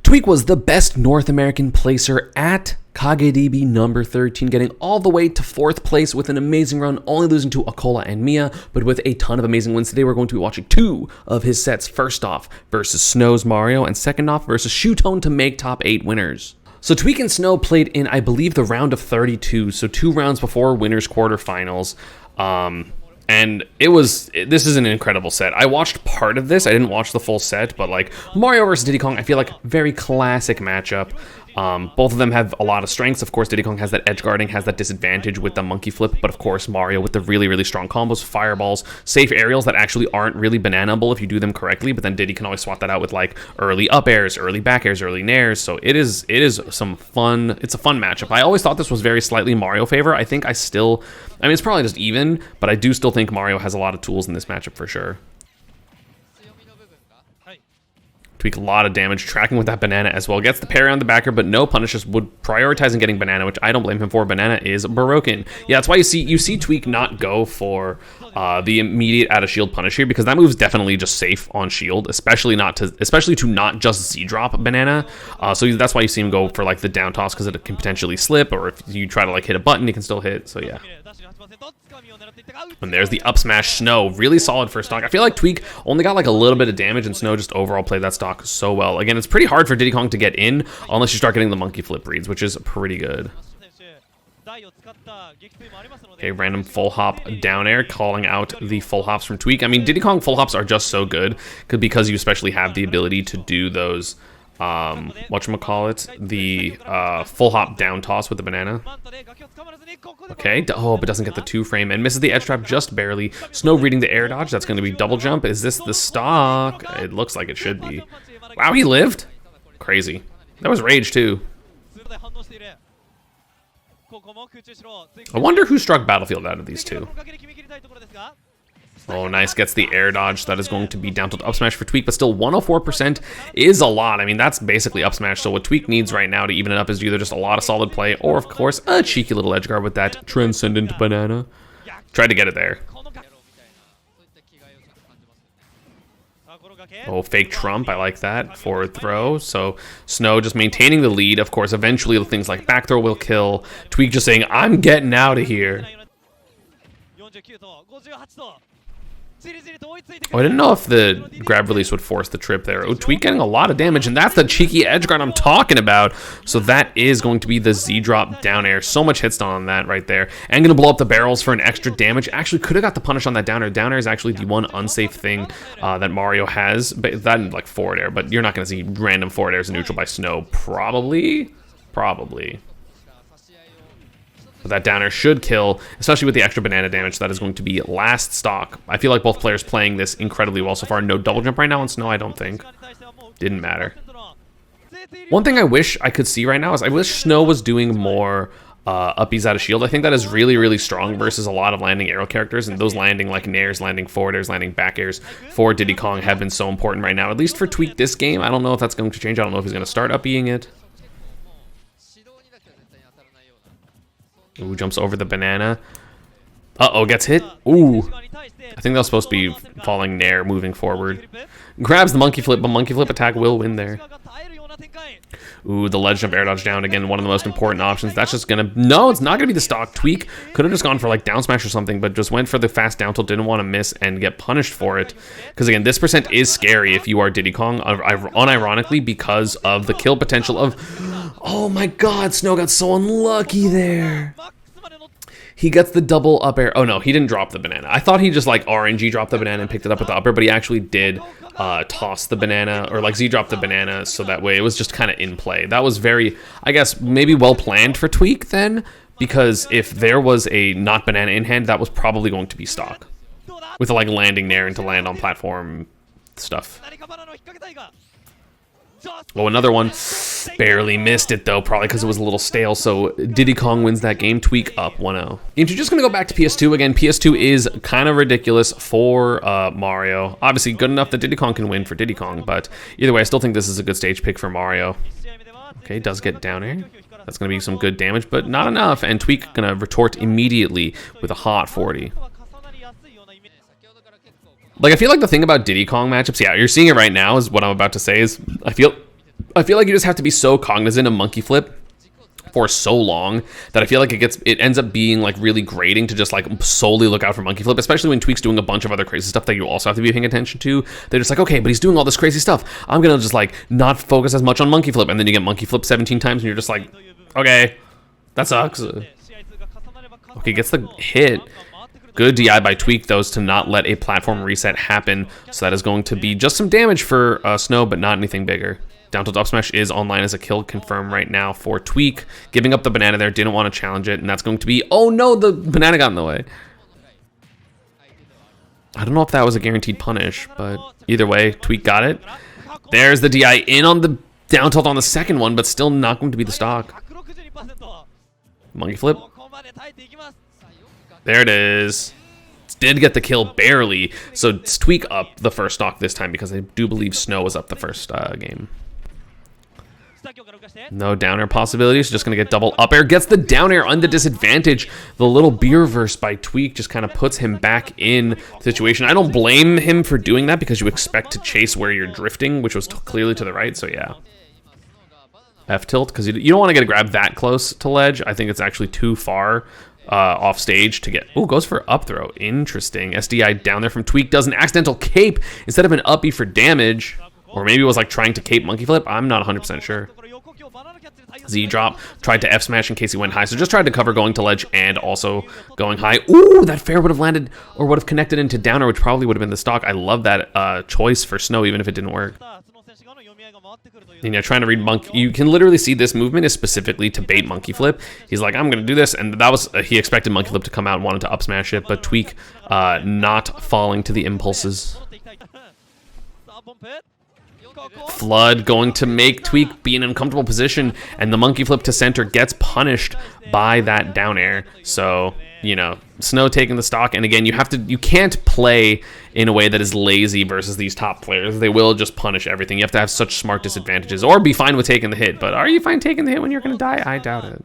Tweek was the best North American placer at Kagaribi number 13, getting all the way to 4th place with an amazing run, only losing to Akola and Mia, but with a ton of amazing wins. Today we're going to be watching 2 of his sets. First off versus Snow's Mario, and second off versus Shuton to make top 8 winners. So Tweek and Snow played in, I believe, the round of 32, so 2 rounds before winners quarterfinals. And this is an incredible set. I watched part of this. I didn't watch the full set, but like Mario versus Diddy Kong, I feel like very classic matchup. Both of them have a lot of strengths. Of course, Diddy Kong has that edge guarding, has that disadvantage with the monkey flip, but of course Mario with the really, really strong combos, fireballs, safe aerials that actually aren't really bananaable if you do them correctly, but then Diddy can always swap that out with like early up airs, early back airs, early nairs. So it is some fun, it's a fun matchup. I always thought this was very slightly Mario favor. I mean, it's probably just even, but I do still think Mario has a lot of tools in this matchup for sure. Tweek a lot of damage, tracking with that banana as well. Gets the parry on the backer, but no punishes. Would prioritizing getting banana, which I don't blame him for. Banana is broken. Yeah, that's why you see Tweek not go for the immediate out of shield punish here, because that move's definitely just safe on shield, especially to not just Z drop banana. So that's why you see him go for like the down toss, because it can potentially slip, or if you try to like hit a button, you can still hit. So yeah. And there's the up smash. Snow, really solid for stock. I feel like Tweek only got like a little bit of damage, and Snow just overall played that stock so well. Again, it's pretty hard for Diddy Kong to get in unless you start getting the monkey flip reads, which is pretty good. Okay, random full hop down air, calling out the full hops from Tweek. I mean, Diddy Kong full hops are just so good because you especially have the ability to do those whatchamacallit, the full hop down toss with the banana. Okay, oh, but doesn't get the 2-frame and misses the edge trap just barely. Snow reading the air dodge. That's going to be double jump. Is this the stock? It looks like it should be. Wow, he lived? Crazy. That was rage too. I wonder who struck Battlefield out of these two. Oh, nice. Gets the air dodge. That is going to be down to up smash for Tweek, but still 104% is a lot. I mean, that's basically up smash. So what Tweek needs right now to even it up is either just a lot of solid play, or of course a cheeky little edge guard with that transcendent banana. Tried to get it there. Oh, fake trump. I like that. Forward throw. So Snow just maintaining the lead. Of course, eventually things like back throw will kill. Tweek just saying, I'm getting out of here. Oh, I didn't know if the grab release would force the trip there. Oh, Tweek getting a lot of damage, and that's the cheeky edge guard I'm talking about. So that is going to be the Z drop down air. So much hit stun on that right there. And going to blow up the barrels for an extra damage. Actually, could have got the punish on that down air. Down air is actually the one unsafe thing that Mario has. But that and like forward air, but you're not going to see random forward airs neutral by Snow. Probably. But that down air should kill, especially with the extra banana damage. That is going to be last stock. I feel like both players playing this incredibly well so far. No double jump right now on Snow, I don't think. Didn't matter. One thing I wish I could see right now is I wish Snow was doing more uppies out of shield. I think that is really, really strong versus a lot of landing arrow characters, and those landing like nairs, landing forward airs, landing back airs for Diddy Kong have been so important right now. At least for Tweek this game. I don't know if that's going to change. I don't know if he's going to start uppying it. Ooh, jumps over the banana. Uh-oh, gets hit. Ooh. I think that was supposed to be falling nair, moving forward. Grabs the monkey flip, but monkey flip attack will win there. Ooh, the ledge jump air dodge down. Again, one of the most important options. That's just gonna... No, it's not gonna be the stock. Tweek could have just gone for like down smash or something, but just went for the fast down tilt, didn't want to miss and get punished for it. Because again, this percent is scary if you are Diddy Kong, unironically, because of the kill potential of... Oh my god, Snow got so unlucky there. He gets the double up air. Oh no, he didn't drop the banana. I thought he just like RNG dropped the banana and picked it up with the upper, but he actually did toss the banana, or like Z dropped the banana, so that way it was just kind of in play. That was very, I guess, maybe well planned for Tweek then, because if there was a not banana in hand, that was probably going to be stock. With like landing nair and to land on platform stuff. Oh, another one. Barely missed it, though, probably because it was a little stale. So Diddy Kong wins that game. Tweek up 1-0. Game 2, just going to go back to PS2. Again, PS2 is kind of ridiculous for Mario. Obviously, good enough that Diddy Kong can win for Diddy Kong. But either way, I still think this is a good stage pick for Mario. Okay, does get down air. That's going to be some good damage, but not enough. And Tweek going to retort immediately with a hot 40. Like, I feel like the thing about Diddy Kong matchups, yeah, you're seeing it right now, is what I'm about to say, is I feel I feel like you just have to be so cognizant of monkey flip for so long that I feel like it ends up being like really grating to just like solely look out for monkey flip, especially when Tweek's doing a bunch of other crazy stuff that you also have to be paying attention to. They're just like, okay, but he's doing all this crazy stuff, I'm gonna just like not focus as much on monkey flip, and then you get monkey flip 17 times and you're just like, okay, that sucks. Okay, gets the hit. Good DI by Tweek, though, is to not let a platform reset happen, so that is going to be just some damage for Snow, but not anything bigger. Down tilt up smash is online as a kill confirmed right now for Tweek. Giving up the banana there, didn't want to challenge it, and that's going to be, oh no, the banana got in the way. I don't know if that was a guaranteed punish, but either way, Tweek got it. There's the DI in on the down tilt on the second one, but still not going to be the stock. Monkey flip. There it is. Did get the kill barely, so it's Tweek up the first stock this time because I do believe Snow was up the first game. No down air possibilities, just gonna get double up air. Gets the down air on the disadvantage. The little beer verse by Tweek just kind of puts him back in the situation. I don't blame him for doing that because you expect to chase where you're drifting, which was clearly to the right, so yeah. F tilt, because you don't want to get a grab that close to ledge. I think it's actually too far off stage to get. Oh, goes for up throw. Interesting. SDI down there from Tweek does an accidental cape instead of an uppy for damage. Or maybe it was like trying to cape monkey flip. I'm not 100% sure. Z drop. Tried to F smash in case he went high. So just tried to cover going to ledge and also going high. Ooh, that fair would have landed or would have connected into downer, which probably would have been the stock. I love that choice for Snow, even if it didn't work. You know, trying to read monkey, you can literally see this movement is specifically to bait monkey flip. He's like, I'm gonna do this, and that was he expected monkey flip to come out and wanted to up smash it, but Tweek not falling to the impulses. Flood going to make Tweek be in an uncomfortable position, and the monkey flip to center gets punished by that down air. So, you know, Snow taking the stock, and again, you can't play in a way that is lazy versus these top players. They will just punish everything. You have to have such smart disadvantages, or be fine with taking the hit. But are you fine taking the hit when you're going to die? I doubt it.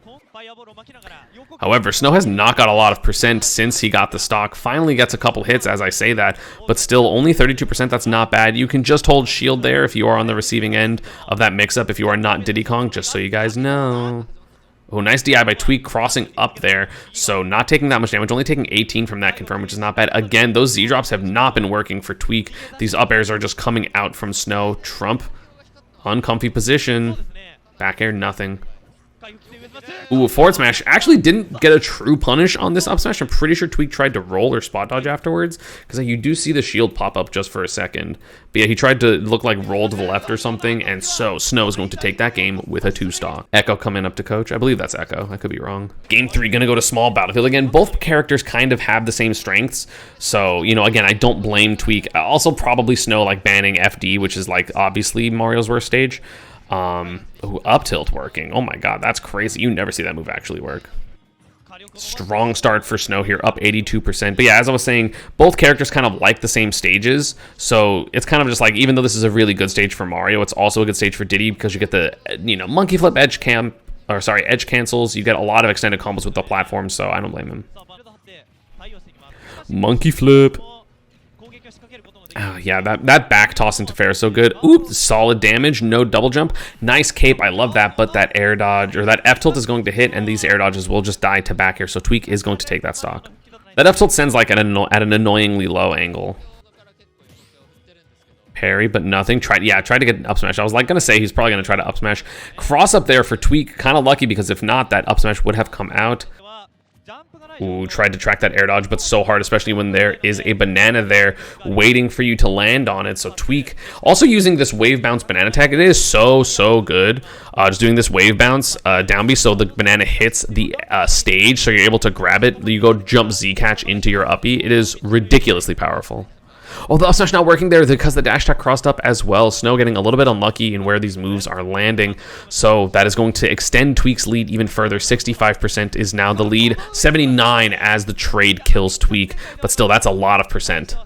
However, Snow has not got a lot of percent since he got the stock. Finally gets a couple hits as I say that, but still only 32%. That's not bad. You can just hold shield there if you are on the receiving end of that mix-up, if you are not Diddy Kong, just so you guys know. Oh, nice DI by Tweek crossing up there. So not taking that much damage, only taking 18 from that confirm, which is not bad. Again, those Z drops have not been working for Tweek. These up airs are just coming out from Snow. Trump, uncomfy position. Back air, nothing. Ooh, forward smash. Actually didn't get a true punish on this up smash. I'm pretty sure Tweek tried to roll or spot dodge afterwards, because you do see the shield pop up just for a second. But yeah, he tried to look like roll to the left or something, and so Snow is going to take that game with a 2-stock. Echo coming up to coach. I believe that's Echo. I could be wrong. Game 3, gonna go to small battlefield again. Both characters kind of have the same strengths, so, you know, again, I don't blame Tweek. Also, probably Snow, like, banning FD, which is, like, obviously Mario's worst stage. Ooh, up tilt working. Oh my god, that's crazy. You never see that move actually work. Strong start for Snow here, up 82%. But yeah, as I was saying, both characters kind of like the same stages, so it's kind of just like, even though this is a really good stage for Mario, it's also a good stage for Diddy, because you get the, you know, monkey flip edge edge cancels. You get a lot of extended combos with the platform, so I don't blame him. Monkey flip. Oh, yeah, that back toss into fair is so good. Ooh, solid damage, no double jump. Nice cape, I love that, but that air dodge, or that F tilt is going to hit, and these air dodges will just die to back air, so Tweek is going to take that stock. That F tilt sends like at an annoyingly low angle. Parry, but nothing. Tried to get an up smash. I was like gonna say he's probably gonna try to up smash. Cross up there for Tweek, kind of lucky, because if not, that up smash would have come out. Ooh, tried to track that air dodge, but so hard, especially when there is a banana there waiting for you to land on it. So Tweek also using this wave bounce banana tag. It is so good. Just doing this wave bounce down B, so the banana hits the stage, so you're able to grab it. You go jump Z catch into your uppy. It is ridiculously powerful. Oh, the up smash not working there because the dash attack crossed up as well. Snow getting a little bit unlucky in where these moves are landing. So that is going to extend Tweek's lead even further. 65% is now the lead. 79 as the trade kills Tweek. But still, that's a lot of percent.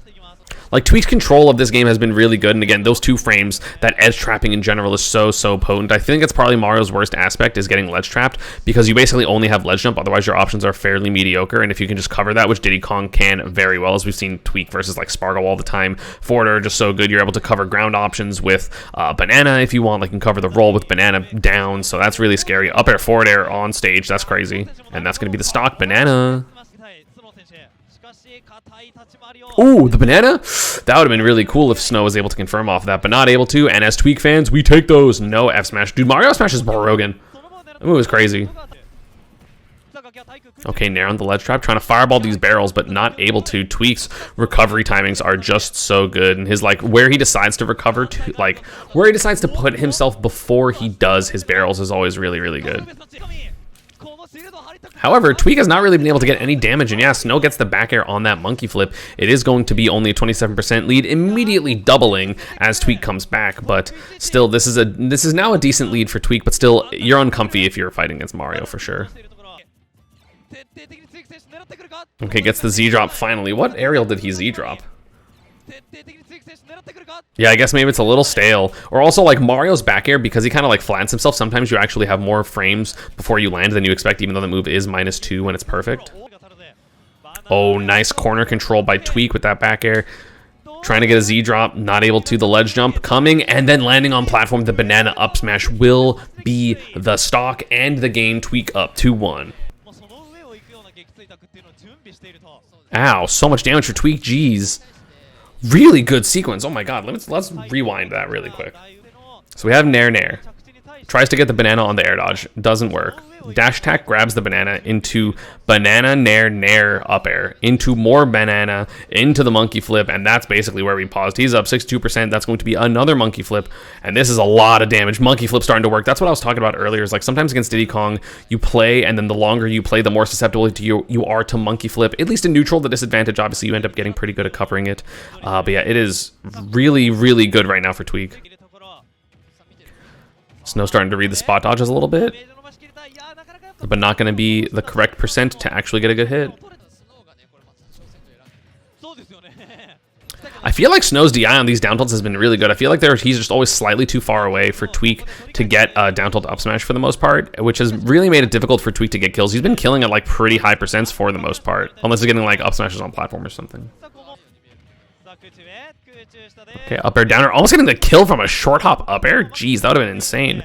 Like, Tweek's control of this game has been really good, and again, those 2 frames, that edge trapping in general is so potent. I think it's probably Mario's worst aspect is getting ledge trapped, because you basically only have ledge jump, otherwise your options are fairly mediocre, and if you can just cover that, which Diddy Kong can very well, as we've seen Tweek versus like Spargo all the time, forward are just so good. You're able to cover ground options with banana if you want, like, you can cover the roll with banana down, so that's really scary. Up air, forward air on stage, that's crazy, and that's going to be the stock banana. Ooh, the banana? That would have been really cool if Snow was able to confirm off that, but not able to. And as Tweek fans, we take those. No F smash. Dude, Mario Smash is broken. That move was crazy. Okay, Nair on the ledge trap, trying to fireball these barrels, but not able to. Tweek's recovery timings are just so good, and his, like, where he decides to recover to, like, where he decides to put himself before he does his barrels is always really good. However, Tweek has not really been able to get any damage, and yeah, Snow gets the back air on that monkey flip. It is going to be only a 27% lead, immediately doubling as Tweek comes back, but still, this is now a decent lead for Tweek, but still, you're uncomfy if you're fighting against Mario for sure. Okay, gets the Z drop finally. What aerial did he Z drop? Yeah, I guess maybe it's a little stale. Or also, like, Mario's back air, because he kind of, like, flans himself, sometimes you actually have more frames before you land than you expect, even though the move is -2 when it's perfect. Oh, nice corner control by Tweek with that back air. Trying to get a Z drop, not able to. The ledge jump coming, and then landing on platform. The banana up smash will be the stock and the game. Tweek up 2-1. Ow, so much damage for Tweek, jeez. Really good sequence. Oh my god, let's rewind that really quick. So we have Nair. Tries to get the banana on the air dodge. Doesn't work. Dash attack grabs the banana into banana, Nair, up air. Into more banana, into the monkey flip, and that's basically where we paused. He's up 62%. That's going to be another monkey flip, and this is a lot of damage. Monkey flip starting to work. That's what I was talking about earlier. Is like sometimes against Diddy Kong, you play, and then the longer you play, the more susceptible you are to monkey flip. At least in neutral, the disadvantage, obviously, you end up getting pretty good at covering it. But yeah, it is really good right now for Tweek. Snow starting to read the spot dodges a little bit, but not going to be the correct percent to actually get a good hit. I feel like Snow's DI on these down tilts has been really good. I feel like he's just always slightly too far away for Tweek to get down tilt up smash for the most part, which has really made it difficult for Tweek to get kills. He's been killing at like pretty high percents for the most part, unless he's getting like up smashes on platform or something. Okay, up air, down air. Almost getting the kill from a short hop up air. Jeez, that would have been insane.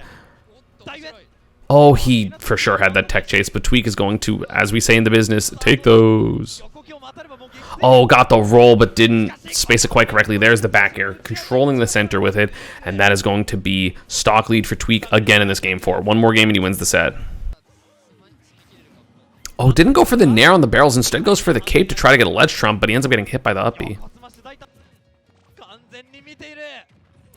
Oh, he for sure had that tech chase, but Tweek is going to, as we say in the business, take those. Oh, got the roll, but didn't space it quite correctly. There's the back air, controlling the center with it, and that is going to be stock lead for Tweek again in this game 4. One more game and he wins the set. Oh, didn't go for the nair on the barrels, instead goes for the cape to try to get a ledge trump, but he ends up getting hit by the up B.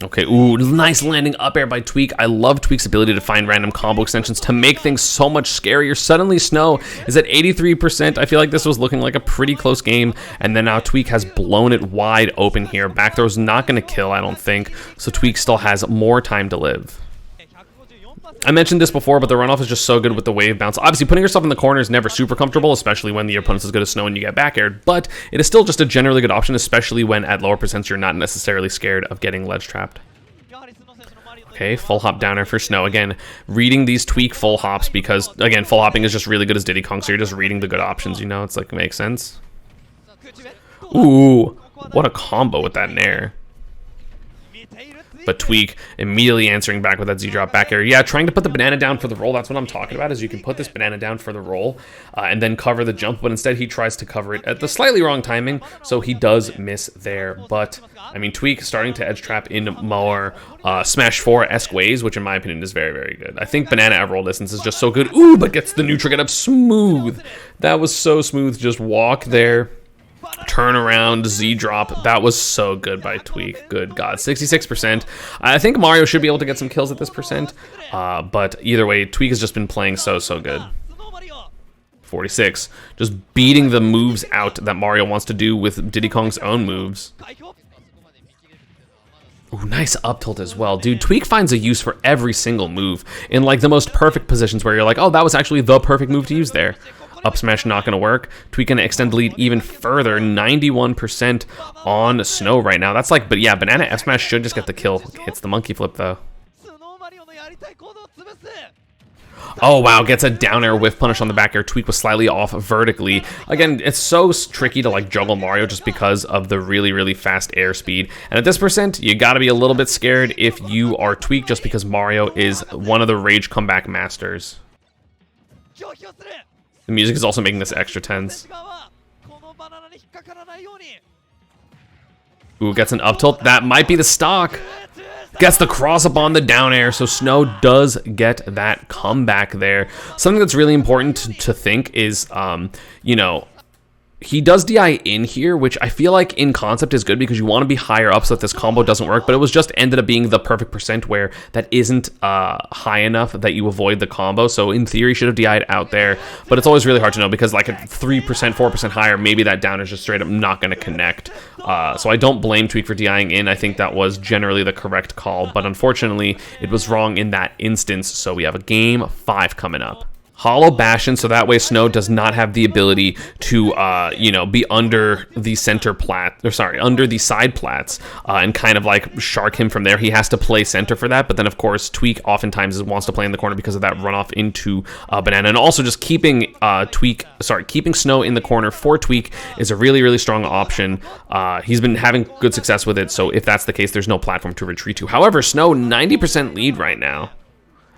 Okay, ooh, nice landing up air by Tweek. I love Tweek's ability to find random combo extensions to make things so much scarier. Suddenly, Snow is at 83%. I feel like this was looking like a pretty close game, and then now Tweek has blown it wide open here. Back throw's not going to kill, I don't think, so Tweek still has more time to live. I mentioned this before, but the runoff is just so good with the wave bounce. Obviously, putting yourself in the corner is never super comfortable, especially when the opponent's as good as Snow and you get back aired, but it is still just a generally good option, especially when at lower percents you're not necessarily scared of getting ledge trapped. Okay, full hop down air for Snow. Again, reading these Tweek full hops because, again, full hopping is just really good as Diddy Kong, so you're just reading the good options, you know? It's like, it makes sense. Ooh, what a combo with that nair. But Tweek immediately answering back with that Z-drop back air. Yeah, trying to put the banana down for the roll. That's what I'm talking about, is you can put this banana down for the roll and then cover the jump, but instead he tries to cover it at the slightly wrong timing, so he does miss there. But, I mean, Tweek starting to edge trap in more Smash 4-esque ways, which in my opinion is very good. I think banana at roll distance is just so good. Ooh, but gets the neutral get up smooth. That was so smooth. Just walk there. Turn around, Z drop. That was so good by Tweek. Good God, 66%. I think Mario should be able to get some kills at this percent, but either way, Tweek has just been playing so good. 46, just beating the moves out that Mario wants to do with Diddy Kong's own moves. Ooh, nice up tilt as well. Dude, Tweek finds a use for every single move in like the most perfect positions where you're like, oh, that was actually the perfect move to use there. up smash not going to work. Tweek going to extend the lead even further, 91% on Snow right now. That's like, but yeah, Banana F smash should just get the kill. Hits the monkey flip though. Oh wow, gets a down air whiff punish on the back air. Tweek was slightly off vertically. Again, it's so tricky to like juggle Mario just because of the really fast air speed. And at this percent, you gotta be a little bit scared if you are Tweek, just because Mario is one of the rage comeback masters. The music is also making this extra tense. Ooh, gets an up tilt. That might be the stock. Gets the cross up on the down air, so Snow does get that comeback there. Something that's really important to think is, you know, he does DI in here, which I feel like in concept is good because you want to be higher up so that this combo doesn't work, but it was just ended up being the perfect percent where that isn't high enough that you avoid the combo. So in theory, should have DI'd out there, but it's always really hard to know because like at 3%, 4% higher, maybe that down is just straight up not going to connect. So I don't blame Tweek for DIing in. I think that was generally the correct call, but unfortunately, it was wrong in that instance. So we have a game 5 coming up. Hollow Bastion, so that way Snow does not have the ability to, you know, be under the center plat, or sorry, under the side plats, and kind of like shark him from there. He has to play center for that, but then of course Tweek oftentimes wants to play in the corner because of that runoff into Banana, and also just keeping keeping Snow in the corner for Tweek is a really strong option. He's been having good success with it, so if that's the case, there's no platform to retreat to. However, Snow 90% lead right now.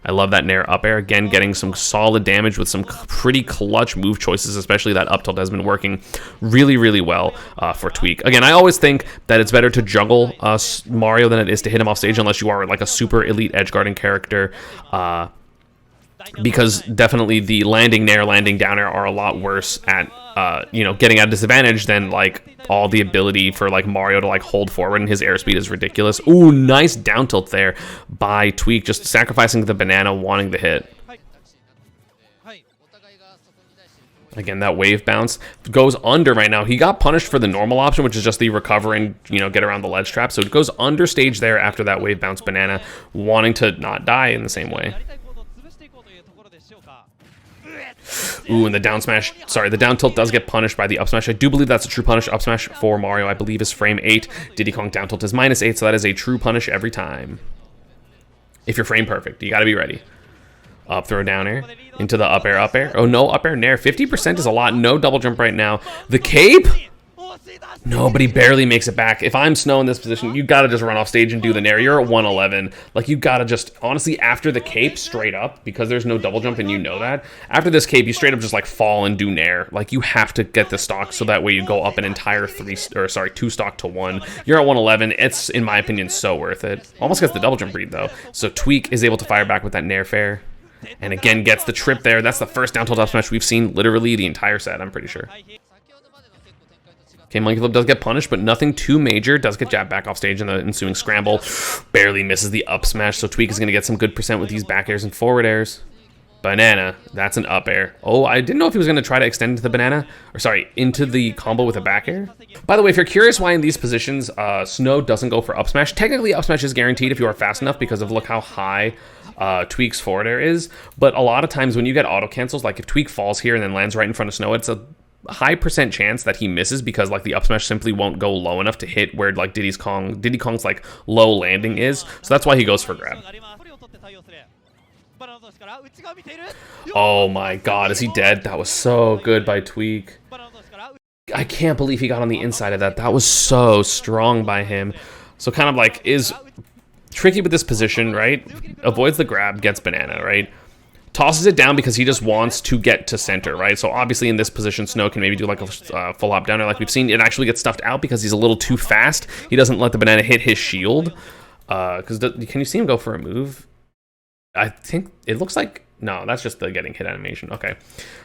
I love that Nair up air. Again, getting some solid damage with some pretty clutch move choices, especially that up tilt has been working really well for Tweek. Again, I always think that it's better to juggle Mario than it is to hit him off stage unless you are like a super elite edge guarding character. Because definitely the landing Nair, landing down air are a lot worse at, you know, getting at a disadvantage than like all the ability for like Mario to like hold forward, and his airspeed is ridiculous. Ooh, nice down tilt there by Tweek, just sacrificing the banana, wanting the hit. Again, that wave bounce goes under right now. He got punished for the normal option, which is just the recover and, you know, get around the ledge trap. So it goes under stage there after that wave bounce banana, wanting to not die in the same way. Ooh, and the down smash, sorry, the down tilt does get punished by the up smash. I do believe that's a true punish. Up smash for Mario, I believe, is frame 8. Diddy Kong down tilt is -8, so that is a true punish every time. If you're frame perfect, you got to be ready. Up throw down air into the up air, up air. Oh, no up air nair. 50% is a lot. No double jump right now. The cape? No, but he barely makes it back. If I'm Snow in this position, you got to just run off stage and do the nair. You're at 111. Like, you got to just, honestly, after the cape, straight up, because there's no double jump and you know that, after this cape, you straight up just, like, fall and do nair. Like, you have to get the stock so that way you go up an entire 2 stock to 1. You're at 111. It's, in my opinion, so worth it. Almost gets the double jump read, though. So Tweek is able to fire back with that nair fair. And again, gets the trip there. That's the first down tilt up smash we've seen literally the entire set, I'm pretty sure. Okay, monkey flip does get punished, but nothing too major. Does get jabbed back off stage in the ensuing scramble. Barely misses the up smash, so Tweek is going to get some good percent with these back airs and forward airs. Banana, that's an up air. Oh, I didn't know if he was going to try to extend into the banana, or sorry, into the combo with a back air. By the way, if you're curious why in these positions Snow doesn't go for up smash, technically up smash is guaranteed if you are fast enough because of look how high Tweek's forward air is. But a lot of times when you get auto cancels, like if Tweek falls here and then lands right in front of Snow, it's a high percent chance that he misses because like the up smash simply won't go low enough to hit where like Diddy Kong's like low landing is. So that's why he goes for grab. Oh my god, is he dead? That was so good by Tweek. I can't believe he got on the inside of that. That was so strong by him. So kind of like is tricky with this position, right? Avoids the grab, gets banana, right? Tosses it down because he just wants to get to center, right? So obviously in this position, Snow can maybe do like a full up downer like we've seen. It actually gets stuffed out because he's a little too fast. He doesn't let the banana hit his shield. Because can you see him go for a move? I think it looks like, no, that's just the getting hit animation. Okay.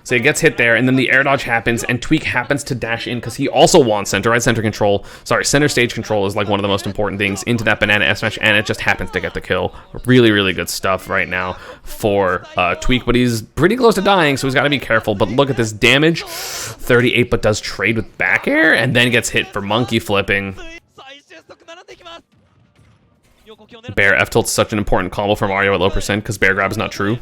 So he gets hit there, and then the air dodge happens, and Tweek happens to dash in because he also wants center, right? Center control. Sorry, center stage control is like one of the most important things into that banana S smash, and it just happens to get the kill. Really good stuff right now for Tweek, but he's pretty close to dying, so he's got to be careful. But look at this damage. 38, but does trade with back air, and then gets hit for monkey flipping. Bear F tilt's such an important combo for Mario at low percent because bear grab is not true.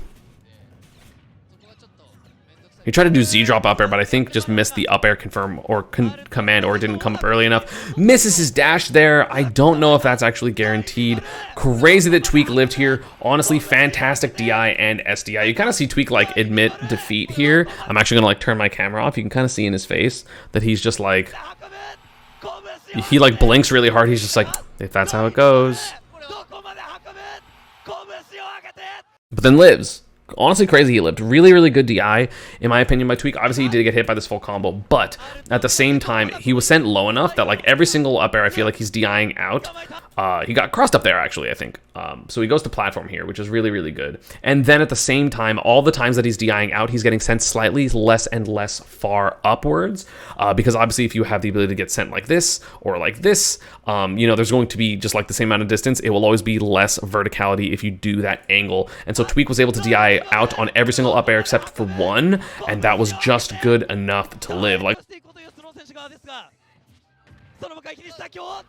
He tried to do Z drop up air, but I think just missed the up air confirm or command, or didn't come up early enough. Misses his dash there. I don't know if that's actually guaranteed. Crazy that Tweek lived here. Honestly, fantastic DI and SDI. You kind of see Tweek like admit defeat here. I'm actually gonna like turn my camera off. You can kind of see in his face that he's just like, he like blinks really hard. He's just like, if that's how it goes. But then lives. Honestly, crazy he lived. Really, really good DI, in my opinion, by Tweek. Obviously, he did get hit by this full combo, but at the same time, he was sent low enough that, like, every single up air, I feel like he's DIing out. He got crossed up there, actually, I think. So he goes to platform here, which is really, really good. And then at the same time, all the times that he's DIing out, he's getting sent slightly less and less far upwards. Because obviously, if you have the ability to get sent like this or like this, you know, there's going to be just like the same amount of distance. It will always be less verticality if you do that angle. And so Tweek was able to DI out on every single up air except for one, and that was just good enough to live. Like,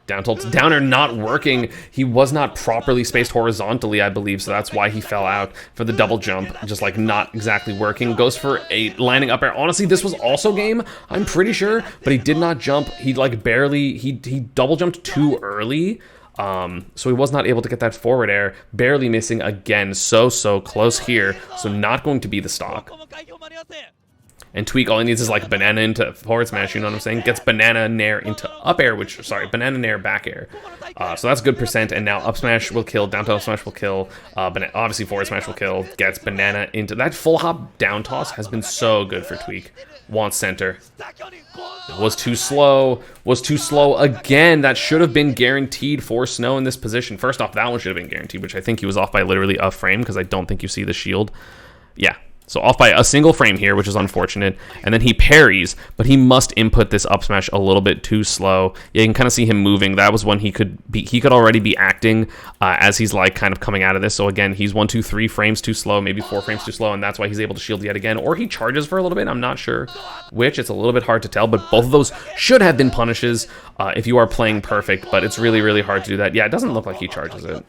down tilt downer not working. He was not properly spaced horizontally, I believe, so that's why he fell out for the double jump. Just like not exactly working. Goes for a landing up air. Honestly, this was also game, I'm pretty sure, but he did not jump. He like barely, he double jumped too early. So he was not able to get that forward air, barely missing again. So close here. So not going to be the stock. And Tweek, all he needs is like banana into forward smash, you know what I'm saying? Gets banana nair into up air, which, sorry, banana nair back air. So that's good percent, and now up smash will kill, down tilt smash will kill, obviously forward smash will kill, gets banana into, that full hop down toss has been so good for Tweek. Wants center. Was too slow again. That should have been guaranteed for Snow in this position. First off, that one should have been guaranteed, which I think he was off by literally a frame, because I don't think you see the shield. Yeah. So off by a single frame here, which is unfortunate. And then he parries, but he must input this up smash a little bit too slow. Yeah, you can kind of see him moving. That was when he could already be acting as he's like kind of coming out of this. So again, he's 1, 2, 3 frames too slow, maybe 4 frames too slow, and that's why he's able to shield yet again. Or he charges for a little bit. I'm not sure which. It's a little bit hard to tell, but both of those should have been punishes if you are playing perfect, but it's really, really hard to do that. Yeah, it doesn't look like he charges it.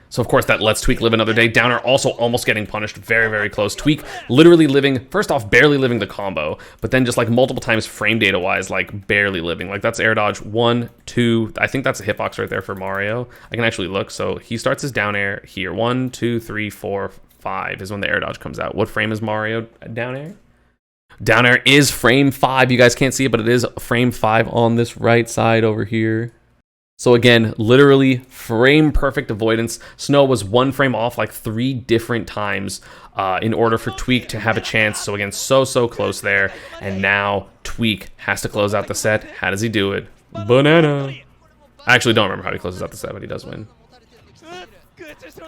So, of course, that lets Tweek live another day. Downer also almost getting punished. Very, very close. Tweek literally living, first off, barely living the combo, but then just, like, multiple times frame data-wise, like, barely living. Like, that's air dodge 1, 2. I think that's a hitbox right there for Mario. I can actually look. So, he starts his down air here. 1, 2, 3, 4, 5 is when the air dodge comes out. What frame is Mario down air? Down air is frame 5. You guys can't see it, but it is frame 5 on this right side over here. So again, literally frame perfect avoidance. Snow was 1 frame off like 3 different times in order for Tweek to have a chance. So again, so close there. And now Tweek has to close out the set. How does he do it? Banana. I actually don't remember how he closes out the set, but he does win.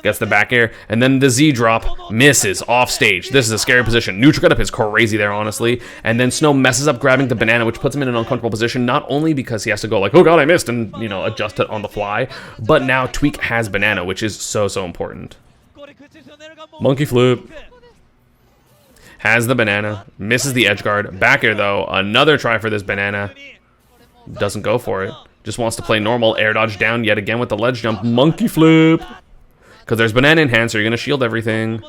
Gets the back air, and then the Z drop misses off stage. This is a scary position. Neutral get up is crazy there, honestly. And then Snow messes up grabbing the banana, which puts him in an uncomfortable position, not only because he has to go like, oh god, I missed, and, you know, adjust it on the fly, but now Tweek has banana, which is so important. Monkey flip. Has the banana, misses the edge guard. Back air, though. Another try for this banana. Doesn't go for it. Just wants to play normal. Air dodge down yet again with the ledge jump. Monkey flip. Because there's banana enhancer, you're going to shield everything.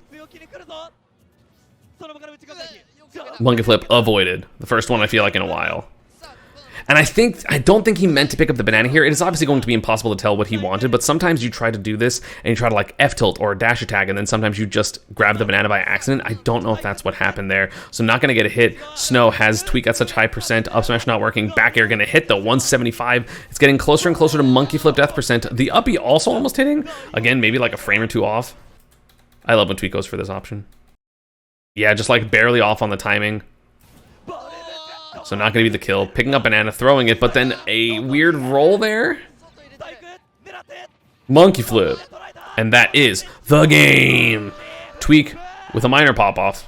Monkey flip avoided. The first one I feel like in a while. And I don't think he meant to pick up the banana here. It is obviously going to be impossible to tell what he wanted, but sometimes you try to do this and you try to like F-tilt or dash attack, and then sometimes you just grab the banana by accident. I don't know if that's what happened there. So not going to get a hit. Snow has Tweek at such high percent. Up smash not working. Back air going to hit the 175. It's getting closer and closer to monkey flip death percent. The uppy also almost hitting. Again, maybe like a frame or 2 off. I love when Tweek goes for this option. Yeah, just like barely off on the timing. So not going to be the kill. Picking up banana, throwing it, but then a weird roll there. Monkey flip. And that is the game. Tweek with a minor pop-off.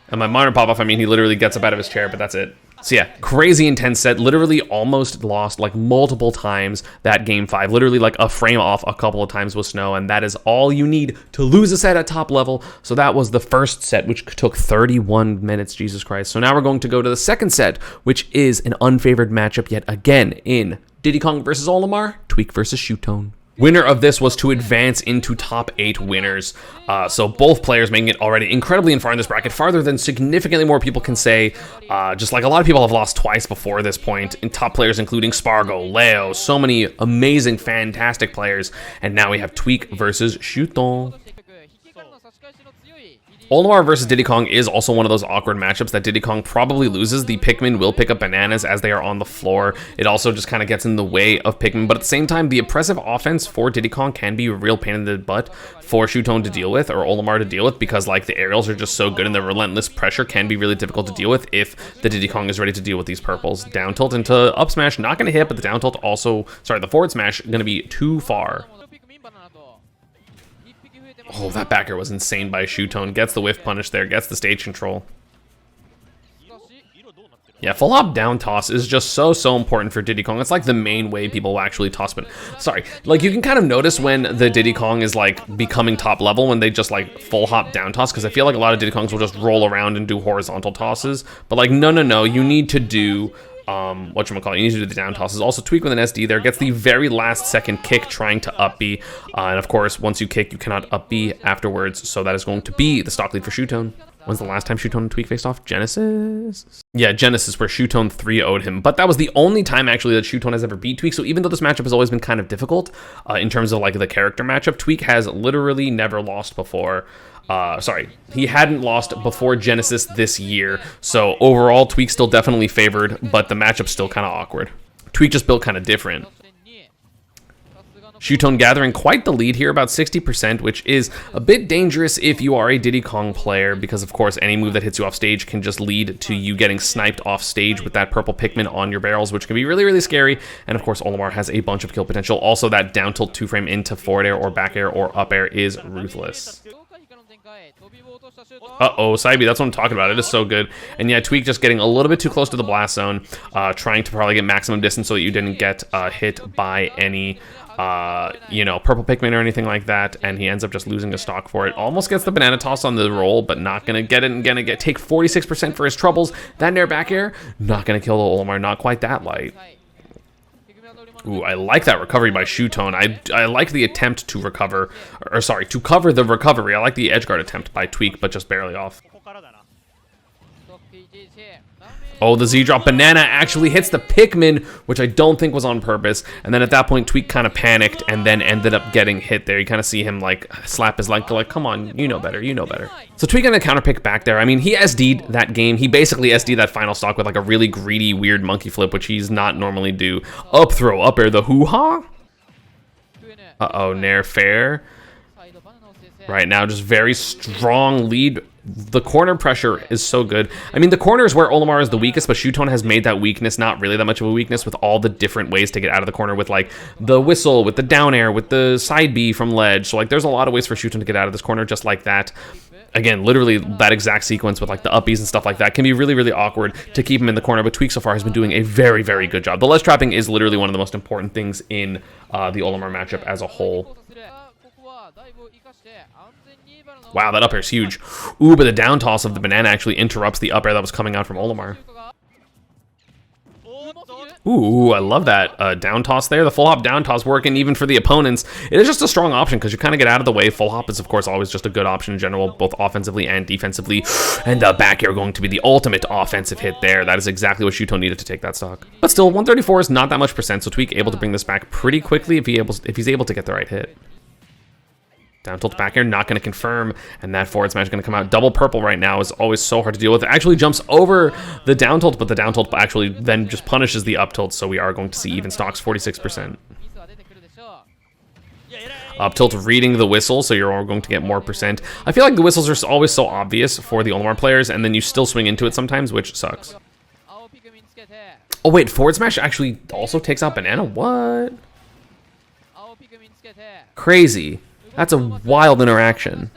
And by minor pop-off, I mean he literally gets up out of his chair, but that's it. So yeah, crazy intense set. Literally almost lost like multiple times that game 5. Literally like a frame off a couple of times with Snow, and that is all you need to lose a set at top level. So that was the first set, which took 31 minutes, Jesus Christ. So now we're going to go to the second set, which is an unfavored matchup yet again in Diddy Kong versus Olimar, Tweek versus Shuton. Winner of this was to advance into top 8 winners. So both players making it already incredibly far in this bracket, farther than significantly more people can say. Just like a lot of people have lost twice before this point, in top players including Spargo, Leo, so many amazing, fantastic players. And now we have Tweek versus Shuton. Olimar versus Diddy Kong is also one of those awkward matchups that Diddy Kong probably loses. The Pikmin will pick up bananas as they are on the floor. It also just kind of gets in the way of Pikmin, but at the same time, the oppressive offense for Diddy Kong can be a real pain in the butt for Shuton to deal with, or Olimar to deal with, because like the aerials are just so good and the relentless pressure can be really difficult to deal with if the Diddy Kong is ready to deal with these purples. Down tilt into up smash, not going to hit, but the down tilt also, sorry, the forward smash going to be too far. Oh, that back air was insane by Shuton. Gets the whiff punish there, gets the stage control. Yeah, full hop down toss is just so important for Diddy Kong. It's like the main way people will actually toss, but sorry, like you can kind of notice when the Diddy Kong is like becoming top level when they just like full hop down toss, because I feel like a lot of Diddy Kongs will just roll around and do horizontal tosses, but like no, you need to do whatchamacallit, you need to do the down tosses. Also, Tweek with an SD there gets the very last second kick trying to up B, and of course once you kick you cannot up B afterwards, so that is going to be the stock lead for Shuton. When's the last time Shuton and Tweek faced off? Genesis? Yeah, Genesis, where Shuton 3-0'd him. But that was the only time, actually, that Shuton has ever beat Tweek. So even though this matchup has always been kind of difficult in terms of, like, the character matchup, Tweek has literally never lost before. Sorry, he hadn't lost before Genesis this year. So overall, Tweek still definitely favored, but the matchup's still kind of awkward. Tweek just built kind of different. Shuton gathering quite the lead here, about 60%, which is a bit dangerous if you are a Diddy Kong player, because of course any move that hits you off stage can just lead to you getting sniped off stage with that purple Pikmin on your barrels, which can be really scary. And of course Olimar has a bunch of kill potential. Also, that down tilt 2-frame into forward air or back air or up air is ruthless. Uh-oh, Saibi, that's what I'm talking about. It is so good. And yeah, Tweek just getting a little bit too close to the blast zone, trying to probably get maximum distance so that you didn't get hit by any you know, purple Pikmin or anything like that, and he ends up just losing a stock for it. Almost gets the banana toss on the roll, but not gonna get it, and gonna take 46% for his troubles. That nair back air, not gonna kill the Olimar, not quite that light. Ooh, I like that recovery by Shuton. I like the attempt to recover, or sorry, to cover the recovery. I like the edge guard attempt by Tweek, but just barely off. Oh, the Z-drop banana actually hits the Pikmin, which I don't think was on purpose. And then at that point, Tweek kind of panicked and then ended up getting hit there. You kind of see him like slap his leg, like, come on, you know better, you know better. So Tweek on the counter pick back there. I mean, he SD'd that game. He basically SD'd that final stock with like a really greedy, weird monkey flip, which he's not normally do. Up throw, up air, the hoo-ha. Uh-oh, nair fair. Right now, just very strong lead. The corner pressure is so good. I mean, the corner is where Olimar is the weakest, but Shuton has made that weakness not really that much of a weakness with all the different ways to get out of the corner with, like, the whistle, with the down air, with the side B from ledge. So, like, there's a lot of ways for Shuton to get out of this corner just like that. Again, literally that exact sequence with, like, the uppies and stuff like that can be really awkward to keep him in the corner, but Tweek so far has been doing a very good job. The ledge trapping is literally one of the most important things in the Olimar matchup as a whole. Wow, that up air is huge. Ooh, but the down toss of the banana actually interrupts the up air that was coming out from Olimar. Ooh, I love that down toss there. The full hop down toss working even for the opponents. It is just a strong option because you kind of get out of the way. Full hop is, of course, always just a good option in general, both offensively and defensively. And the back air going to be the ultimate offensive hit there. That is exactly what Shuton needed to take that stock. But still, 134 is not that much percent, so Tweek able to bring this back pretty quickly if he's able to get the right hit. Down tilt back air, not going to confirm, and that forward smash is going to come out. Double purple right now is always so hard to deal with. It actually jumps over the down tilt, but the down tilt actually then just punishes the up tilt, so we are going to see even stocks, 46%. Up tilt reading the whistle, so you're all going to get more percent. I feel like the whistles are always so obvious for the Olimar players, and then you still swing into it sometimes, which sucks. Oh wait, forward smash actually also takes out banana? What? Crazy. That's a wild interaction.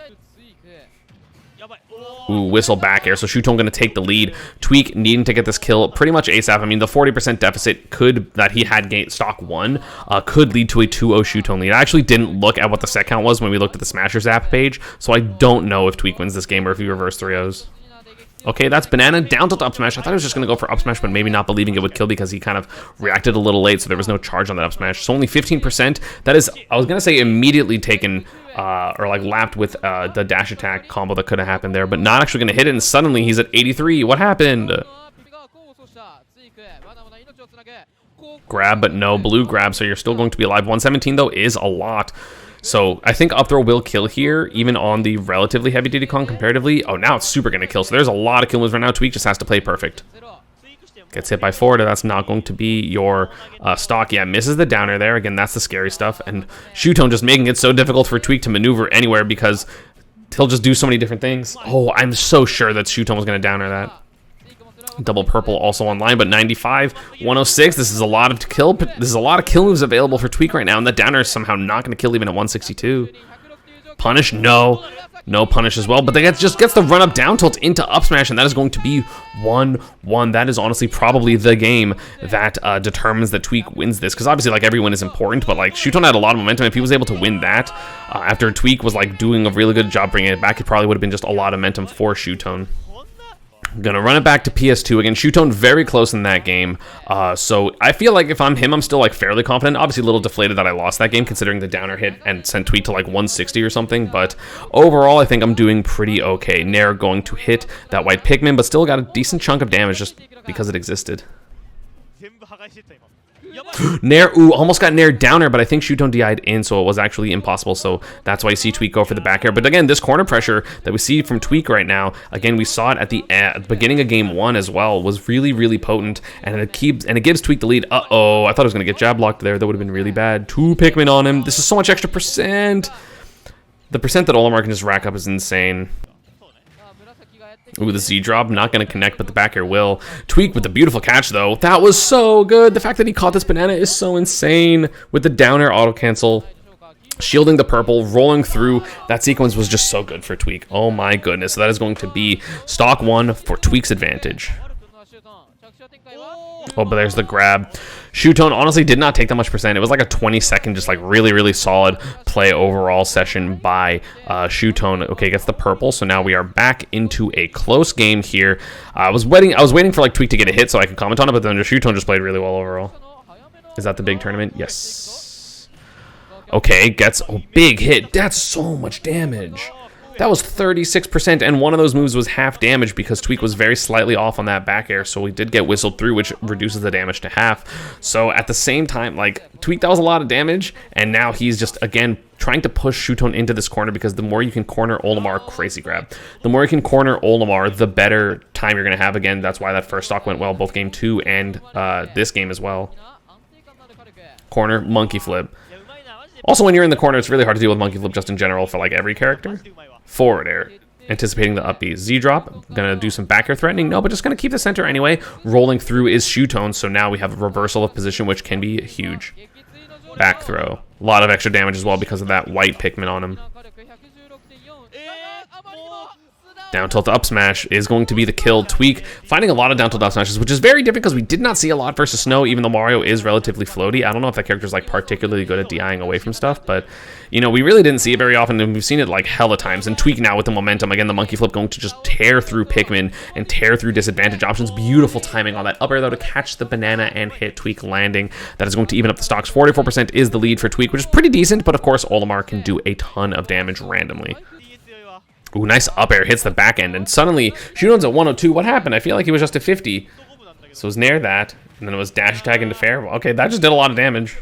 Ooh, whistle back air. So Shuton going to take the lead. Tweek needing to get this kill pretty much ASAP. I mean, the 40% deficit that he had stock 1 could lead to a 2-0 Shuton lead. I actually didn't look at what the set count was when we looked at the Smashers app page, so I don't know if Tweek wins this game or if he reversed 3-0s. Okay, that's banana, down tilt up smash. I thought he was just going to go for up smash, but maybe not believing it would kill because he kind of reacted a little late, so there was no charge on that up smash. So only 15%. That is, I was going to say immediately taken, or like lapped with the dash attack combo that could have happened there, but not actually going to hit it, and suddenly he's at 83. What happened? Grab, but no blue grab, so you're still going to be alive. 117, though, is a lot. So I think up throw will kill here, even on the relatively heavy Diddy Kong comparatively. Oh, now it's super going to kill. So there's a lot of kill moves right now. Tweek just has to play perfect. Gets hit by forward. That's not going to be your stock. Yeah, misses the downer there. Again, that's the scary stuff. And Shuton just making it so difficult for Tweek to maneuver anywhere because he'll just do so many different things. Oh, I'm so sure that Shuton was going to downer that. Double purple also online, but 95, 106. This is a lot of kill. This is a lot of kill moves available for Tweek right now, and the downer is somehow not going to kill even at 162. Punish, no punish as well. But they just gets the run up down tilt into up smash, and that is going to be 1-1. That is honestly probably the game that determines that Tweek wins this, because obviously like every win is important, but like Shuton had a lot of momentum. If he was able to win that after Tweek was like doing a really good job bringing it back, it probably would have been just a lot of momentum for Shuton. Gonna run it back to PS2 again. Shuton very close in that game. So I feel like if I'm him, I'm still like fairly confident. Obviously a little deflated that I lost that game considering the downer hit and sent Tweek to like 160 or something. But overall, I think I'm doing pretty okay. Nair going to hit that white Pikmin, but still got a decent chunk of damage just because it existed. Nair, ooh, almost got Nair downer, but I think Shuton DI'd in, so it was actually impossible, so that's why you see Tweek go for the back air. But again, this corner pressure that we see from Tweek right now, again, we saw it at the beginning of game 1 as well, was really, really potent, and it gives Tweek the lead. Uh-oh, I thought I was going to get jab locked there. That would have been really bad. 2 Pikmin on him. This is so much extra percent. The percent that Olimar can just rack up is insane. Ooh, the Z drop, not going to connect, but the back air will. Tweek with the beautiful catch, though. That was so good. The fact that he caught this banana is so insane. With the downer auto cancel, shielding the purple, rolling through. That sequence was just so good for Tweek. Oh my goodness. So that is going to be stock 1 for Tweek's advantage. Oh, but there's the grab. Shuton honestly did not take that much percent. It was like a 20-second, just like really, really solid play overall session by Shuton. Okay, gets the purple. So now we are back into a close game here. I was waiting for like Tweek to get a hit so I could comment on it, but then Shuton just played really well overall. Is that the big tournament? Yes. Okay, gets a big hit. That's so much damage. That was 36%, and one of those moves was half damage because Tweek was very slightly off on that back air, so we did get whistled through, which reduces the damage to half. So at the same time, like, Tweek, that was a lot of damage, and now he's just, again, trying to push Shuton into this corner because the more you can corner Olimar, crazy grab. The more you can corner Olimar, the better time you're going to have. Again, that's why that first stock went well, both game 2 and this game as well. Corner, monkey flip. Also, when you're in the corner, it's really hard to deal with monkey flip just in general for, like, every character. Forward air, anticipating the up B. Z drop, gonna do some back air threatening. No, but just gonna keep the center anyway. Rolling through is Shuton, so now we have a reversal of position, which can be huge. Back throw. A lot of extra damage as well because of that white Pikmin on him. Down tilt up smash is going to be the kill. Tweek finding a lot of down tilt up smashes, which is very different because we did not see a lot versus Snow, even though Mario is relatively floaty. I don't know if that character is like particularly good at DIing away from stuff, but you know, we really didn't see it very often, and we've seen it like hella times. And Tweek now with the momentum, again, the monkey flip going to just tear through Pikmin and tear through disadvantage options. Beautiful timing on that up air though to catch the banana and hit Tweek landing. That is going to even up the stocks. 44% is the lead for Tweek, which is pretty decent, but of course Olimar can do a ton of damage randomly. Ooh, nice up air, hits the back end, and suddenly Shuton's at 102. What happened? I feel like he was just at 50. So it was near that, and then it was dash attack into fair. Okay, that just did a lot of damage.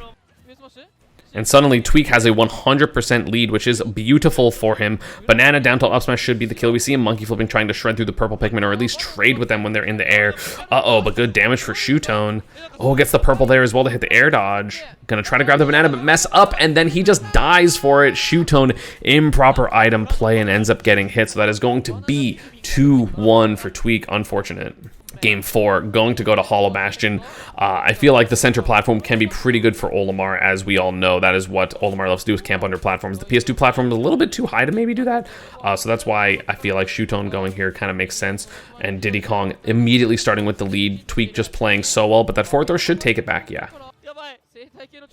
And suddenly Tweek has a 100% lead, which is beautiful for him. Banana down tilt up smash should be the kill. We see him monkey flipping, trying to shred through the purple Pikmin, or at least trade with them when they're in the air. Uh-oh, but good damage for Shuton. Oh, gets the purple there as well to hit the air dodge. Gonna try to grab the banana, but mess up, and then he just dies for it. Shuton, improper item play, and ends up getting hit. So that is going to be 2-1 for Tweek. Unfortunate. Game 4, going to go to Hollow Bastion. I feel like the center platform can be pretty good for Olimar, as we all know. That is what Olimar loves to do, is camp under platforms. The PS2 platform is a little bit too high to maybe do that, so that's why I feel like Shuton going here kind of makes sense. And Diddy Kong immediately starting with the lead. Tweek just playing so well, but that forward throw should take it back, yeah.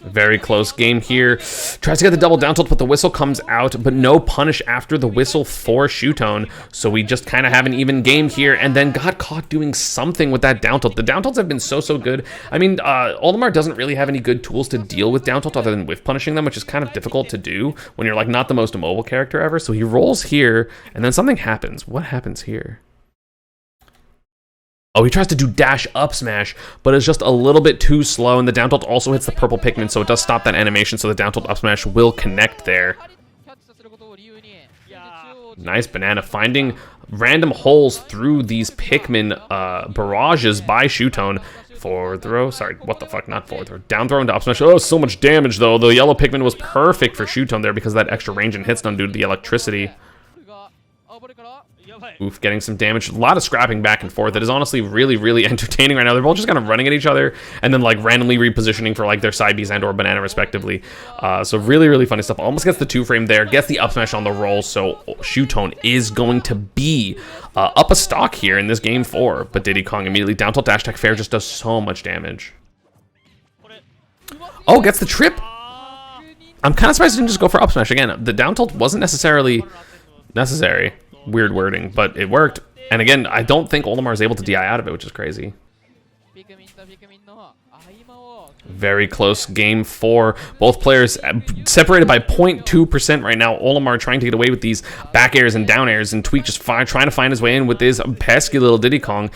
Very close game here. Tries to get the double down tilt, but the whistle comes out, but no punish after the whistle for Shuton. So we just kind of have an even game here, and then got caught doing something with that down tilt. The down tilts have been so good. I mean, Olimar doesn't really have any good tools to deal with down tilt other than whiff punishing them, which is kind of difficult to do when you're like not the most mobile character ever. So he rolls here, and then something happens. What happens here? Oh, he tries to do dash up smash, but it's just a little bit too slow, and the down tilt also hits the purple Pikmin, so it does stop that animation, so the down tilt up smash will connect there. Nice banana, finding random holes through these Pikmin barrages by Shuton. Forward throw, sorry, what the fuck, not forward throw, down throw into up smash. Oh, so much damage though. The yellow Pikmin was perfect for Shuton there because of that extra range and hits done due to the electricity. Oof, getting some damage. A lot of scrapping back and forth. It is honestly really entertaining right now. They're both just kind of running at each other and then like randomly repositioning for like their side Bs and or banana respectively. So really funny stuff. Almost gets the 2-frame there, gets the up smash on the roll, so Shuton is going to be up a stock here in this game 4. But Diddy Kong immediately down tilt dash attack fair just does so much damage. Oh, gets the trip. I'm kind of surprised he didn't just go for up smash again. The down tilt wasn't necessarily necessary. Weird wording, but it worked. And again, I don't think Olimar is able to DI out of it, which is crazy. Very close game 4. Both players separated by 0.2% right now. Olimar trying to get away with these back airs and down airs, and Tweek just trying to find his way in with this pesky little Diddy Kong.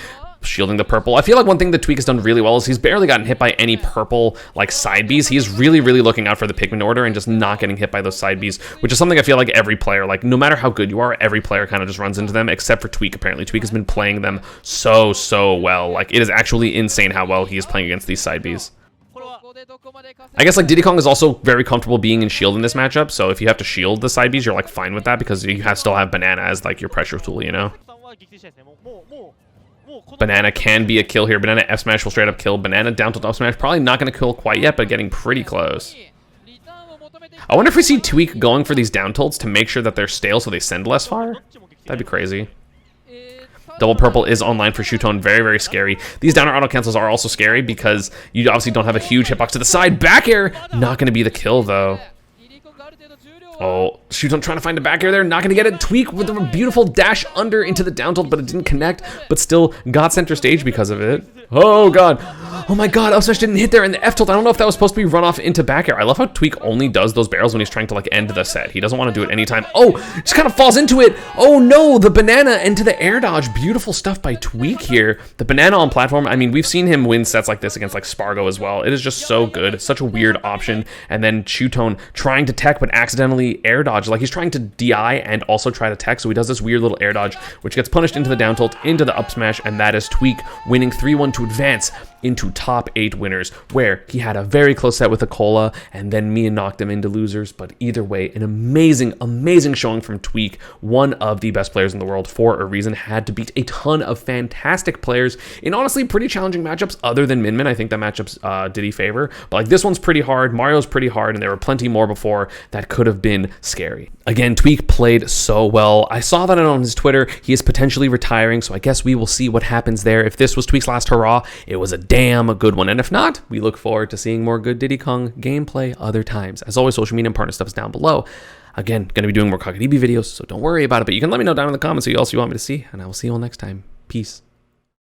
Shielding the purple. I feel like one thing that Tweek has done really well is he's barely gotten hit by any purple like side Bs. He is really looking out for the Pikmin order and just not getting hit by those side Bs, which is something I feel like every player, like no matter how good you are, every player kind of just runs into them, except for Tweek apparently. Tweek has been playing them so well. Like it is actually insane how well he is playing against these side Bs. I guess like Diddy Kong is also very comfortable being in shield in this matchup, so if you have to shield the side Bs, you're like fine with that because you still have banana as like your pressure tool, you know? Banana can be a kill here. Banana F smash will straight up kill. Banana down tilt up smash probably not going to kill quite yet, but getting pretty close. I wonder if we see Tweek going for these down tilts to make sure that they're stale so they send less fire. That'd be crazy. Double purple is online for Shuton. Very scary. These downer auto cancels are also scary because you obviously don't have a huge hitbox to the side. Back air, not going to be the kill though. Oh, Shuton trying to find a back air there, not gonna get it. Tweek with a beautiful dash under into the down tilt, but it didn't connect, but still got center stage because of it. Oh god. Oh my god, up smash didn't hit there, and the F tilt, I don't know if that was supposed to be run off into back air. I love how Tweek only does those barrels when he's trying to like end the set. He doesn't want to do it anytime. Oh, just kind of falls into it. Oh no, the banana into the air dodge. Beautiful stuff by Tweek here. The banana on platform, I mean, we've seen him win sets like this against like Spargo as well. It is just so good. Such a weird option. And then Shuton trying to tech, but accidentally air dodge. Like he's trying to DI and also try to tech, so he does this weird little air dodge, which gets punished into the down tilt, into the up smash, and that is Tweek winning 3-1 to advance into top 8 winners, where he had a very close set with Akola, and then Mia knocked him into losers. But either way, an amazing showing from Tweek, one of the best players in the world for a reason, had to beat a ton of fantastic players in honestly pretty challenging matchups other than Min Min. I think that matchups did he favor, but like this one's pretty hard, Mario's pretty hard, and there were plenty more before that could have been scary. Again, Tweek played so well. I saw that on his Twitter. He is potentially retiring, so I guess we will see what happens there. If this was Tweek's last hurrah, it was a damn good one. And if not, we look forward to seeing more good Diddy Kong gameplay other times. As always, social media and partner stuff is down below. Again, going to be doing more Kagaribi videos, so don't worry about it. But you can let me know down in the comments what else you want me to see, and I will see you all next time. Peace.